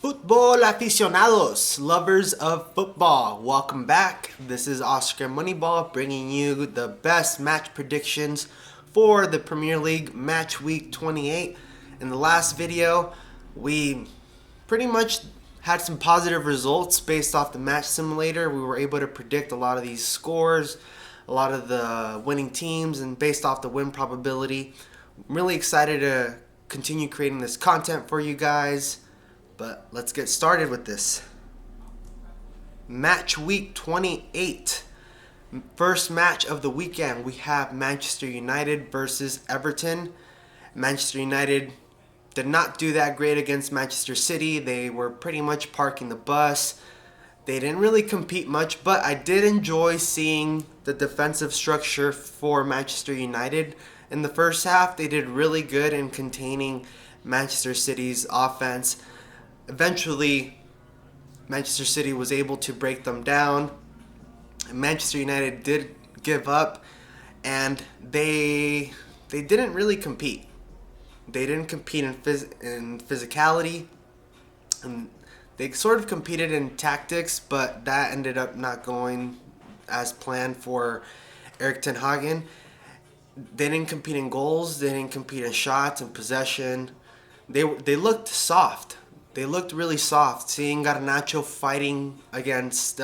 Football aficionados, lovers of football, welcome back. This is Oscar Moneyball bringing you the best match predictions for the Premier League Match Week 28. In the last video, we pretty much had some positive results based off the match simulator. We were able to predict a lot of these scores, a lot of the winning teams, and based off the win probability. I'm really excited to continue creating this content for you guys. But let's get started with this. Match week 28. First match of the weekend, we have Manchester United versus Everton. Manchester United did not do that great against Manchester City. They were pretty much parking the bus. They didn't really compete much, but I did enjoy seeing the defensive structure for Manchester United. In the first half, they did really good in containing Manchester City's offense. Eventually, Manchester City was able to break them down. Manchester United did give up, and they didn't really compete. They didn't compete in physicality, and they sort of competed in tactics, but that ended up not going as planned for Erik ten Hag. They didn't compete in goals. They didn't compete in shots and possession. They looked soft. They looked really soft. Seeing Garnacho fighting against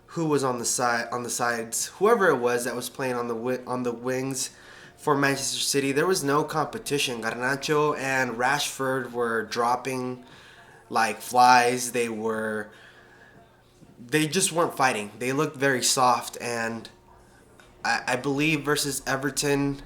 who was on the sides, whoever it was that was playing on the wings for Manchester City, there was no competition. Garnacho and Rashford were dropping like flies. They just weren't fighting. They looked very soft, and I believe versus Everton,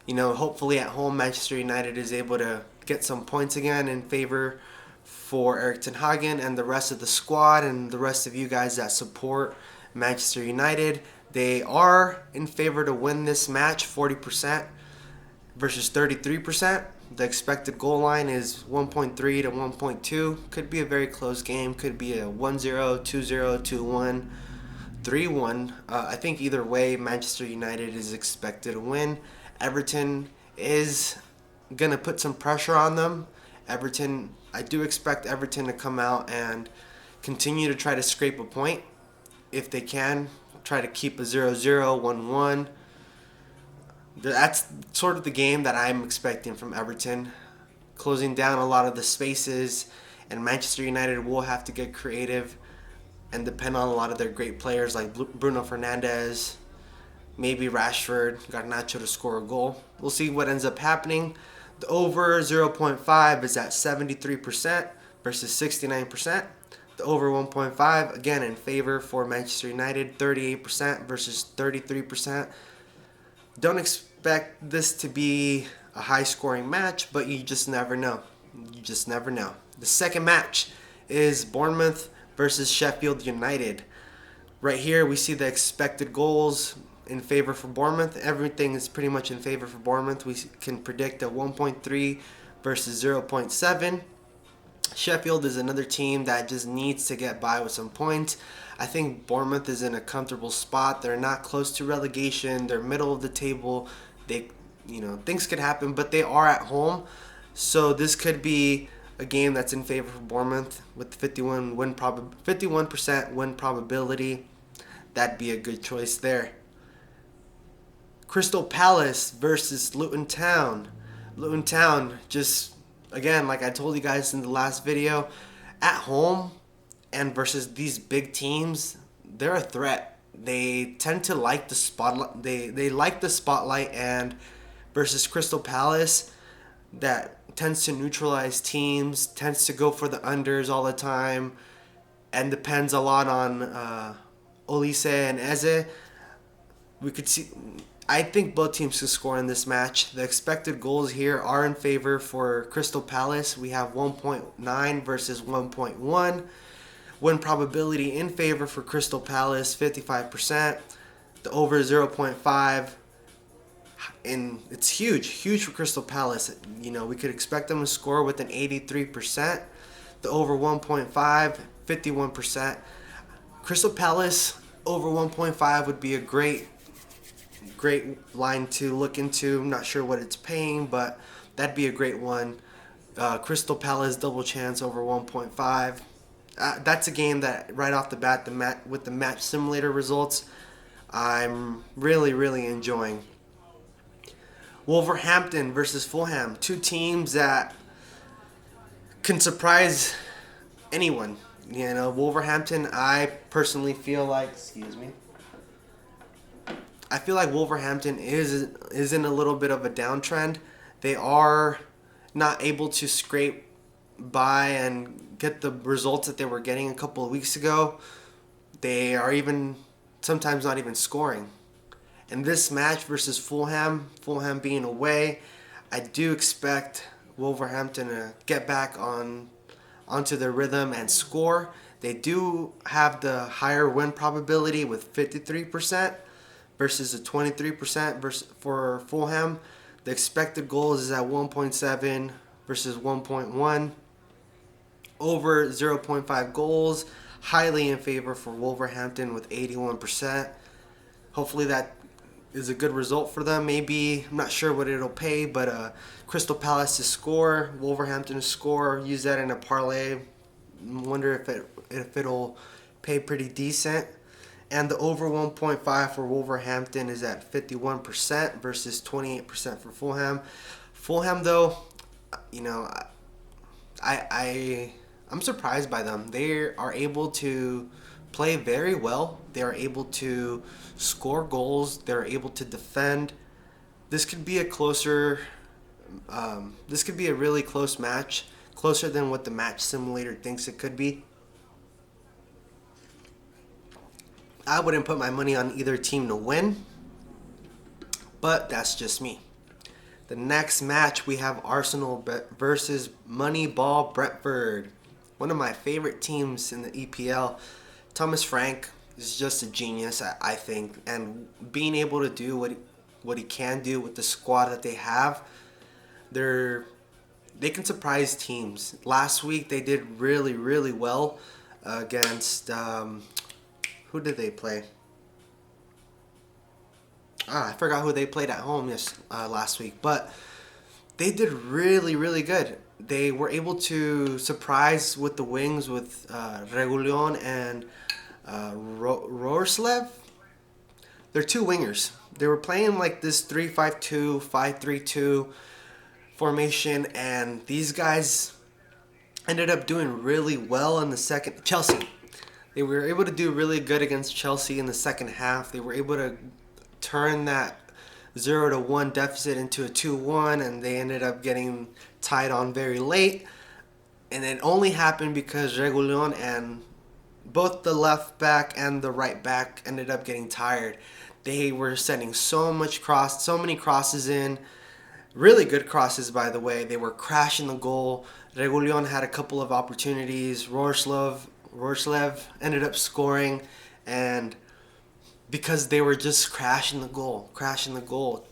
hopefully at home Manchester United is able to get some points again in favor for Erik ten Hag and the rest of the squad and the rest of you guys that support Manchester United. They are in favor to win this match, 40% versus 33%. The expected goal line is 1.3 to 1.2. Could be a very close game. Could be a 1-0, 2-0, 2-1, 3-1. I think either way, Manchester United is expected to win. Everton is going to put some pressure on them. I do expect Everton to come out and continue to try to scrape a point if they can. Try to keep a 0-0, 1-1. That's sort of the game that I'm expecting from Everton. Closing down a lot of the spaces, and Manchester United will have to get creative and depend on a lot of their great players like Bruno Fernandes, maybe Rashford, Garnacho to score a goal. We'll see what ends up happening. The over 0.5 is at 73% versus 69%. The over 1.5, again, in favor for Manchester United, 38% versus 33%. Don't expect this to be a high-scoring match, but you just never know. The second match is Bournemouth versus Sheffield United. Right here, we see the expected goals in favor for Bournemouth. Everything is pretty much in favor for Bournemouth. We can predict a 1.3 versus 0.7. Sheffield is another team that just needs to get by with some points. I think Bournemouth is in a comfortable spot. They're not close to relegation. They're middle of the table. Things could happen, but they are at home. So this could be a game that's in favor for Bournemouth with 51% win probability. That'd be a good choice there. Crystal Palace versus Luton Town. Luton Town, just again, like I told you guys in the last video, at home and versus these big teams, they're a threat. They tend to like the spotlight. They like the spotlight, and versus Crystal Palace, that tends to neutralize teams, tends to go for the unders all the time, and depends a lot on Olise and Eze. We could see. I think both teams can score in this match. The expected goals here are in favor for Crystal Palace. We have 1.9 versus 1.1. Win probability in favor for Crystal Palace, 55%. The over 0.5. And it's huge for Crystal Palace. We could expect them to score with an 83%. The over 1.5, 51%. Crystal Palace over 1.5 would be a great line to look into. I'm not sure what it's paying, but that'd be a great one. Crystal Palace double chance over 1.5. That's a game that right off the bat, with the match simulator results, I'm really enjoying. Wolverhampton versus Fulham, two teams that can surprise anyone. You know, Wolverhampton, I personally feel like, excuse me, I feel like Wolverhampton is in a little bit of a downtrend. They are not able to scrape by and get the results that they were getting a couple of weeks ago. They are even sometimes not even scoring. In this match versus Fulham being away, I do expect Wolverhampton to get back onto their rhythm and score. They do have the higher win probability with 53% versus a 23% for Fulham. The expected goals is at 1.7 versus 1.1. Over 0.5 goals, highly in favor for Wolverhampton with 81%. Hopefully that is a good result for them. Maybe, I'm not sure what it'll pay, but Crystal Palace to score, Wolverhampton to score, use that in a parlay. Wonder if it'll pay pretty decent. And the over 1.5 for Wolverhampton is at 51% versus 28% for Fulham. Fulham, though, you know, I'm surprised by them. They are able to play very well. They are able to score goals. They're able to defend. This could be a closer. This could be a really close match, closer than what the match simulator thinks it could be. I wouldn't put my money on either team to win, but that's just me. The next match, we have Arsenal versus Moneyball Brentford. One of my favorite teams in the EPL. Thomas Frank is just a genius, I think. And being able to do what he can do with the squad that they have, they can surprise teams. Last week, they did really well against... who did they play? I forgot who they played at home last week. But they did really good. They were able to surprise with the wings with Regulion and Roerslev. They're two wingers. They were playing like this 3-5-2, 5-3-2 formation, and these guys ended up doing really well in the second. Chelsea. They were able to do really good against Chelsea in the second half. They were able to turn that 0-1 deficit into a 2-1, and they ended up getting tied on very late. And it only happened because Regulion and both the left back and the right back ended up getting tired. They were sending so many crosses in. Really good crosses, by the way. They were crashing the goal. Regulion had a couple of opportunities. Roerslev ended up scoring, and because they were just crashing the goal.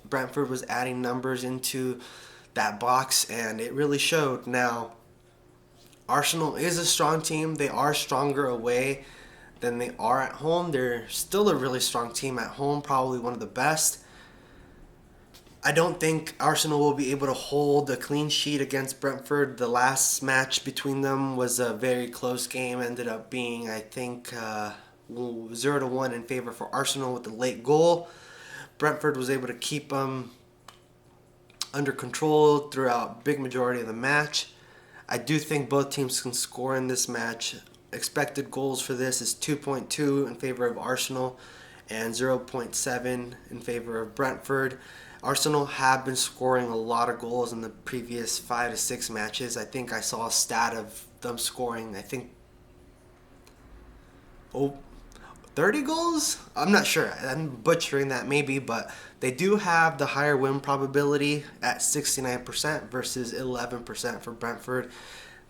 Brentford was adding numbers into that box, and it really showed. Now, Arsenal is a strong team. They are stronger away than they are at home. They're still a really strong team at home, probably one of the best. I don't think Arsenal will be able to hold a clean sheet against Brentford. The last match between them was a very close game. Ended up being, I think, 0-1 in favor for Arsenal with the late goal. Brentford was able to keep them under control throughout big majority of the match. I do think both teams can score in this match. Expected goals for this is 2.2 in favor of Arsenal and 0.7 in favor of Brentford. Arsenal have been scoring a lot of goals in the previous 5 to 6 matches. I think I saw a stat of them scoring, 30 goals? I'm not sure. I'm butchering that maybe, but they do have the higher win probability at 69% versus 11% for Brentford.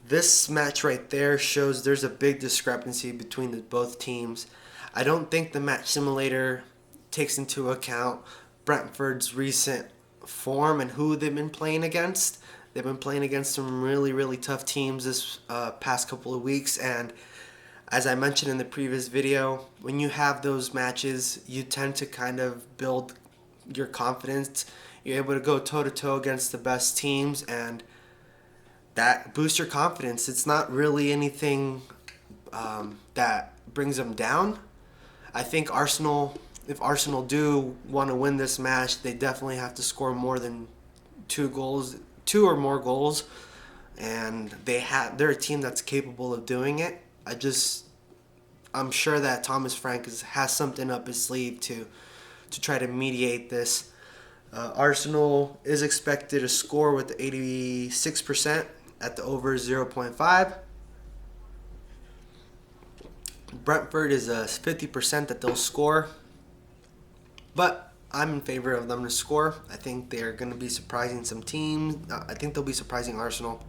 This match right there shows there's a big discrepancy between both teams. I don't think the match simulator takes into account Brentford's recent form and who they've been playing against. They've been playing against some really tough teams this past couple of weeks, and as I mentioned in the previous video, when you have those matches, you tend to kind of build your confidence. You're able to go toe-to-toe against the best teams, and that boosts your confidence. It's not really anything that brings them down. I think if Arsenal do want to win this match, they definitely have to score more than 2 goals, 2 or more goals, and they're a team that's capable of doing it. I'm sure that Thomas Frank has something up his sleeve to try to mediate this. Arsenal is expected to score with 86% at the over 0.5. Brentford is a 50% that they'll score, but I'm in favor of them to score. I think they're going to be surprising some teams. I think they'll be surprising Arsenal.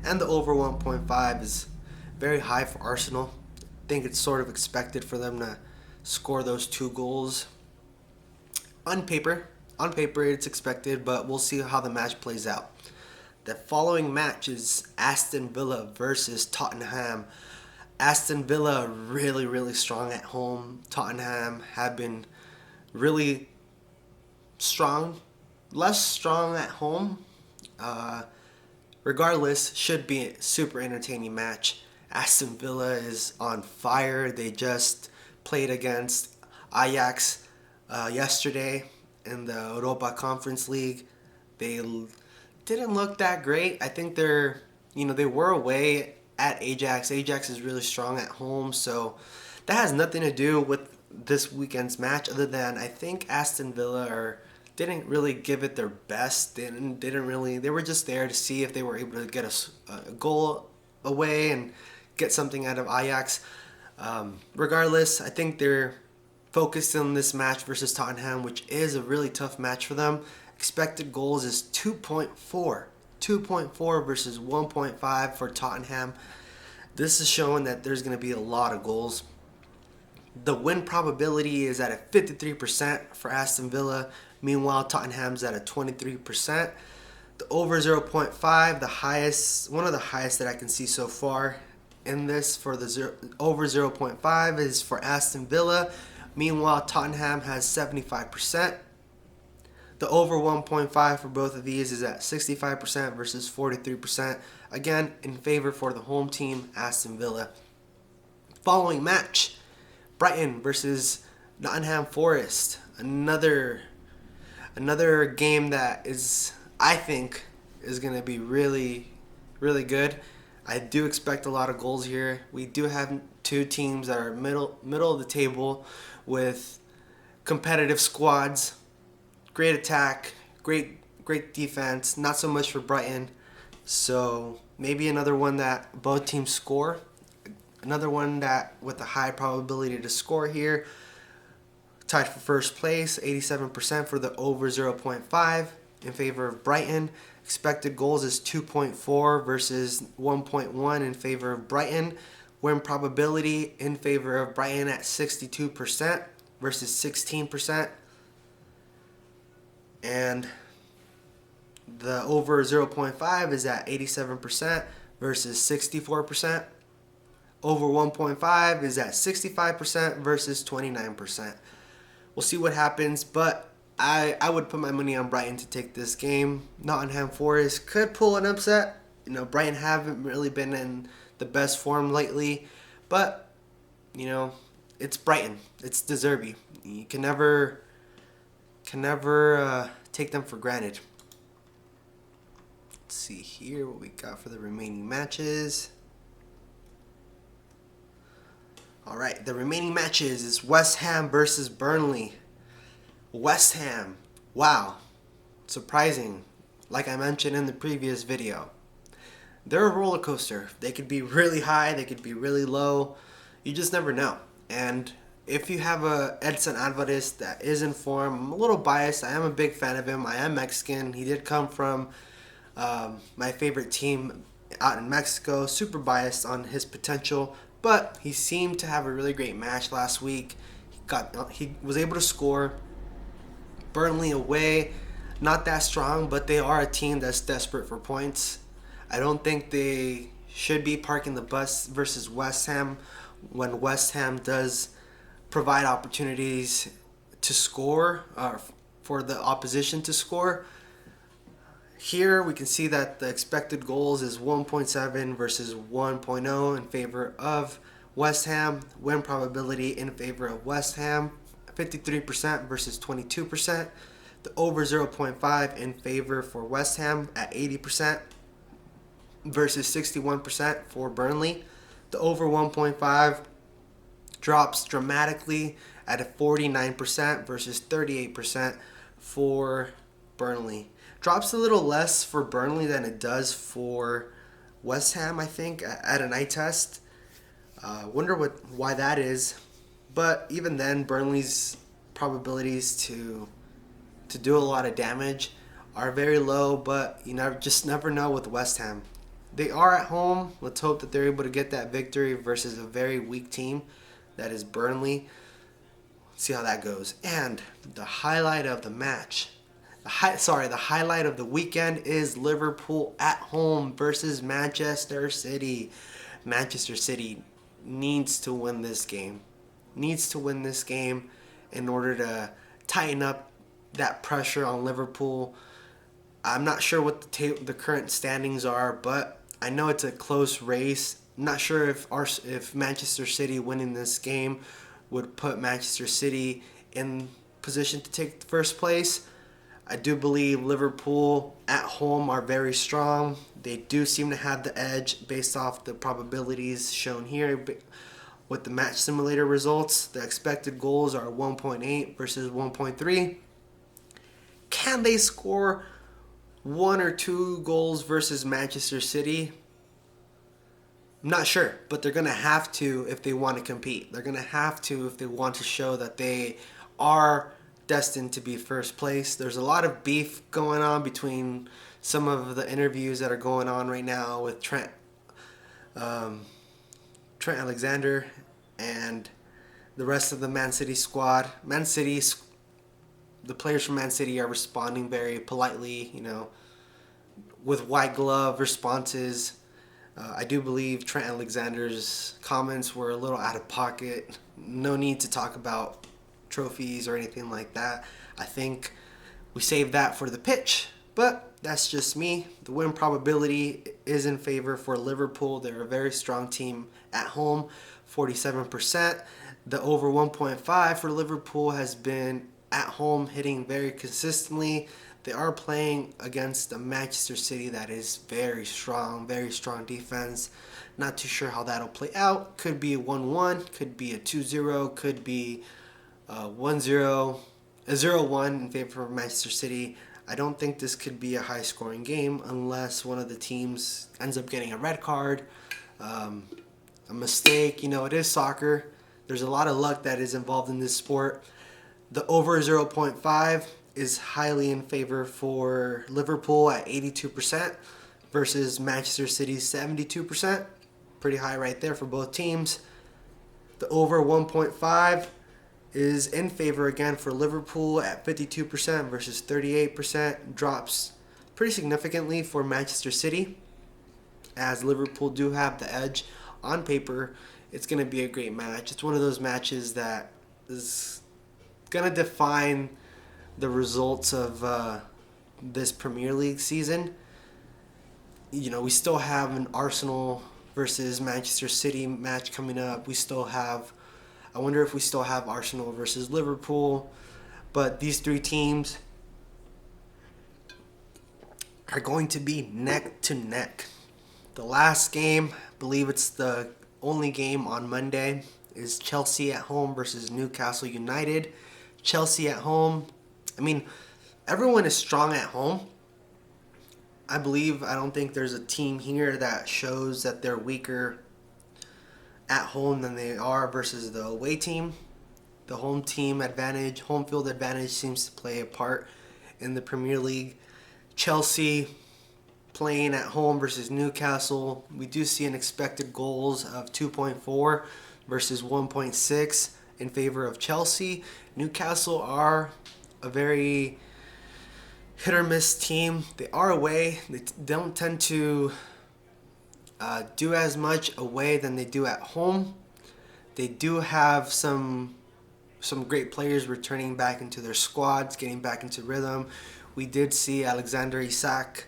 And the over 1.5 is very high for Arsenal. I think it's sort of expected for them to score those 2 goals. On paper it's expected, but we'll see how the match plays out. The following match is Aston Villa versus Tottenham. Aston Villa really, really strong at home. Tottenham have been really strong, less strong at home. Regardless, should be a super entertaining match. Aston Villa is on fire. They just played against Ajax yesterday in the Europa Conference League. They didn't look that great. I think they were away at Ajax. Ajax is really strong at home, so that has nothing to do with this weekend's match, other than I think Aston Villa didn't really give it their best. They were just there to see if they were able to get a goal away and get something out of Ajax. Regardless, I think they're focused on this match versus Tottenham, which is a really tough match for them. Expected goals is 2.4. 2.4 versus 1.5 for Tottenham. This is showing that there's going to be a lot of goals. The win probability is at a 53% for Aston Villa. Meanwhile, Tottenham's at a 23%. The over 0.5, one of the highest that I can see so far in this for the over 0.5 is for Aston Villa. Meanwhile, Tottenham has 75%. The over 1.5 for both of these is at 65% versus 43%. Again, in favor for the home team, Aston Villa. Following match, Brighton versus Nottingham Forest. Another game that I think is going to be really, really good. I do expect a lot of goals here. We do have 2 teams that are middle of the table with competitive squads. Great attack, great defense. Not so much for Brighton. So maybe another one that both teams score. Another one that with a high probability to score here. Tied for first place, 87% for the over 0.5 in favor of Brighton. Expected goals is 2.4 versus 1.1 in favor of Brighton. Win probability in favor of Brighton at 62% versus 16%. And the over 0.5 is at 87% versus 64%. Over 1.5 is at 65% versus 29%. We'll see what happens, but I would put my money on Brighton to take this game. Nottingham Forest could pull an upset. Brighton haven't really been in the best form lately, but it's Brighton. It's De Zerbi. You can never take them for granted. Let's see here what we got for the remaining matches. All right, the remaining matches is West Ham versus Burnley. West Ham, wow, surprising. Like I mentioned in the previous video, they're a roller coaster. They could be really high, they could be really low. You just never know. And if you have a Edson Alvarez that is in form, I'm a little biased. I am a big fan of him. I am Mexican. He did come from my favorite team out in Mexico. Super biased on his potential, but he seemed to have a really great match last week. He was able to score. Burnley away, not that strong, but they are a team that's desperate for points. I don't think they should be parking the bus versus West Ham when West Ham does provide opportunities to score, for the opposition to score. Here we can see that the expected goals is 1.7 versus 1.0 in favor of West Ham. Win probability in favor of West Ham, 53% versus 22%. The over 0.5 in favor for West Ham at 80% versus 61% for Burnley. The over 1.5 drops dramatically at a 49% versus 38% for Burnley. Drops a little less for Burnley than it does for West Ham, I think, at an eye test. Wonder why that is. But even then, Burnley's probabilities to do a lot of damage are very low, but you just never know with West Ham. They are at home. Let's hope that they're able to get that victory versus a very weak team that is Burnley. Let's see how that goes. And the highlight of the match, the highlight of the weekend is Liverpool at home versus Manchester City. Manchester City needs to win this game. Needs to win this game in order to tighten up that pressure on Liverpool. I'm not sure what the current standings are, but I know it's a close race. I'm not sure if Manchester City winning this game would put Manchester City in position to take the first place. I do believe Liverpool at home are very strong. They do seem to have the edge based off the probabilities shown here with the match simulator results. The expected goals are 1.8 versus 1.3. Can they score 1 or 2 goals versus Manchester City? I'm not sure, but they're going to have to if they want to compete. They're going to have to if they want to show that they are destined to be first place. There's a lot of beef going on between some of the interviews that are going on right now with Trent Alexander and the rest of the Man City squad. The players from Man City are responding very politely, with white glove responses. I do believe Trent Alexander's comments were a little out of pocket. No need to talk about trophies or anything like that. I think we saved that for the pitch, but that's just me. The win probability is in favor for Liverpool. They're a very strong team at home, 47%. The over 1.5 for Liverpool has been at home hitting very consistently. They are playing against a Manchester City that is very strong defense. Not too sure how that'll play out. Could be a 1-1, could be a 2-0, could be a 1-0, a 0-1 in favor of Manchester City. I don't think this could be a high-scoring game unless one of the teams ends up getting a red card, a mistake. It is soccer. There's a lot of luck that is involved in this sport. The over 0.5 is highly in favor for Liverpool at 82% versus Manchester City's 72%. Pretty high right there for both teams. The over 1.5 is in favor again for Liverpool at 52% versus 38%. Drops pretty significantly for Manchester City, as Liverpool do have the edge. On paper, it's going to be a great match. It's one of those matches that is going to define the results of this Premier League season. We still have an Arsenal versus Manchester City match coming up. I wonder if we still have Arsenal versus Liverpool. But these three teams are going to be neck to neck. The last game, I believe it's the only game on Monday, is Chelsea at home versus Newcastle United. Chelsea at home. Everyone is strong at home. I don't think there's a team here that shows that they're weaker at home than they are versus the away team. The home field advantage seems to play a part in the Premier League. Chelsea playing at home versus Newcastle. We do see an expected goals of 2.4 versus 1.6 in favor of Chelsea. Newcastle are a very hit or miss team. They are away. They don't tend to do as much away than they do at home. They do have some great players returning back into their squads, getting back into rhythm. We did see Alexander Isak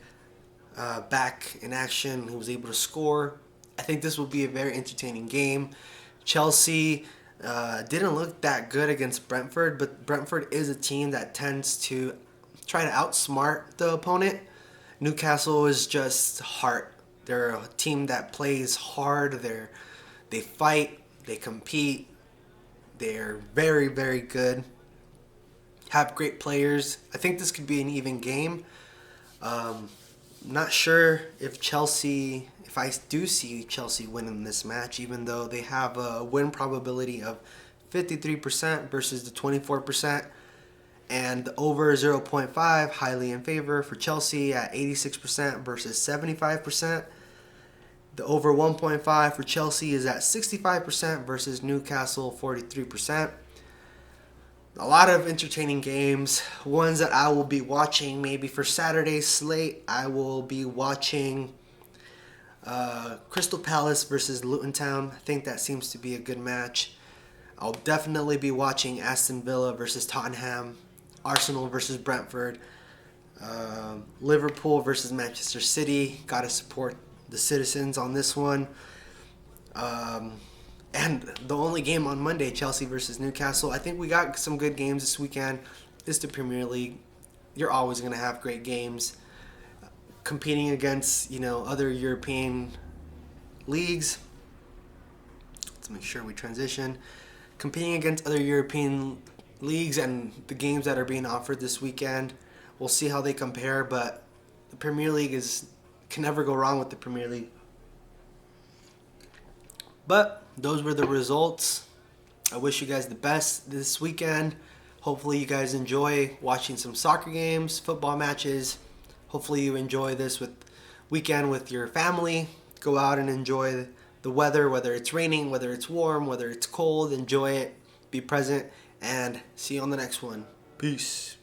back in action. He was able to score. I think this will be a very entertaining game. Chelsea didn't look that good against Brentford, but Brentford is a team that tends to try to outsmart the opponent. Newcastle is just heart. They're a team that plays hard. They fight. They compete. They're very, very good. Have great players. I think this could be an even game. Not sure if I do see Chelsea winning this match, even though they have a win probability of 53% versus the 24%. And the over 0.5 highly in favor for Chelsea at 86% versus 75%. The over 1.5 for Chelsea is at 65% versus Newcastle 43%. A lot of entertaining games. Ones that I will be watching maybe for Saturday's slate. I will be watching Crystal Palace versus Luton Town. I think that seems to be a good match. I'll definitely be watching Aston Villa versus Tottenham. Arsenal versus Brentford. Liverpool versus Manchester City. Got to support the citizens on this one. And the only game on Monday, Chelsea versus Newcastle. I think we got some good games this weekend. It's the Premier League. You're always going to have great games. Competing against, other European leagues. Let's make sure we transition. Competing against other European leagues and the games that are being offered this weekend. We'll see how they compare, but the Premier League can never go wrong with the Premier League. But those were the results. I wish you guys the best this weekend. Hopefully you guys enjoy watching some soccer games, football matches. Hopefully you enjoy this weekend with your family. Go out and enjoy the weather, whether it's raining, whether it's warm, whether it's cold. Enjoy it. Be present, and see you on the next one. Peace.